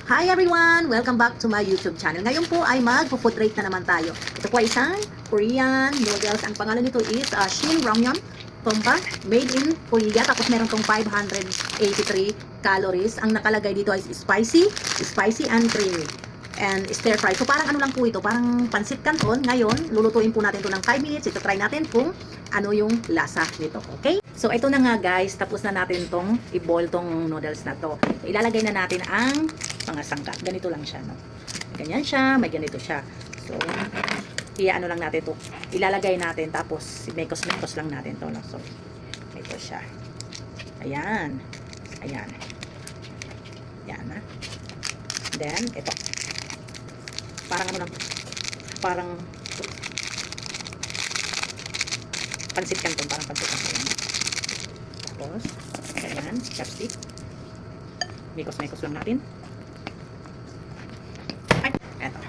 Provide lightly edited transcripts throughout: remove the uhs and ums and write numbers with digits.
Hi everyone! Welcome back to my YouTube channel. Ngayon po ay mag-food rate na naman tayo. Ito po ay isang Korean noodles. Ang pangalan nito is Shin Ramyun Tomba. Made in Korea. Tapos meron tong 583 calories. Ang nakalagay dito ay spicy and creamy. And stir fry. So parang ano lang po ito, parang pansit canton. Ngayon, lulutuin po natin ito ng 5 minutes. Ito try natin kung ano yung lasa nito. Okay? So ito na nga guys, tapos na natin tong i-boil tong noodles na to. So, ilalagay na natin ang mga sangkap. Ganito lang siya, no? Ganyan siya, may ganito siya. So, ano lang natin to. Ilalagay natin, tapos mekos-mekos lang natin to, no? So, ito siya. Ayan. Ayan. Ayan, ha? Then, ito. Parang ano lang, parang pansit canton, parang pansit canton. Tapos, ayan, chopstick. Mekos-mekos lang natin. Ay, eto.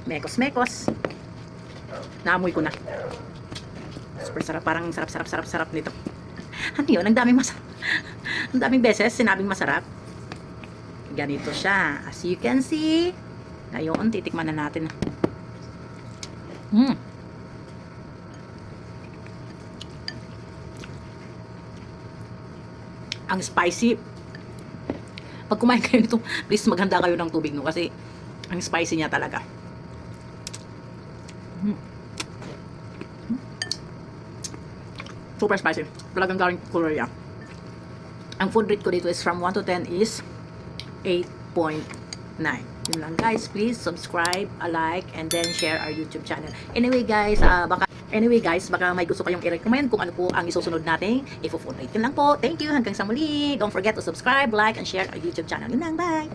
Mekos-mekos. Naamoy ko na. Super sarap, parang sarap nito. Ano yun? Ang daming masarap. Ang daming beses sinabing masarap. Ganito siya. As you can see, ngayon, titikman na natin. Ang spicy. Pag kumain kayo nito, please maghanda kayo ng tubig, no? Kasi ang spicy niya talaga. Super spicy. Talagang galing Korea. Ang food rate ko dito is from 1 to 10 is 8.9. Yun lang guys, please subscribe, like, and then share our YouTube channel. Anyway guys, baka may gusto kayong i-recommend kung ano po ang isusunod nating i-food rate. Yun lang po. Thank you. Hanggang sa muli. Don't forget to subscribe, like, and share our YouTube channel. Yun lang. Bye!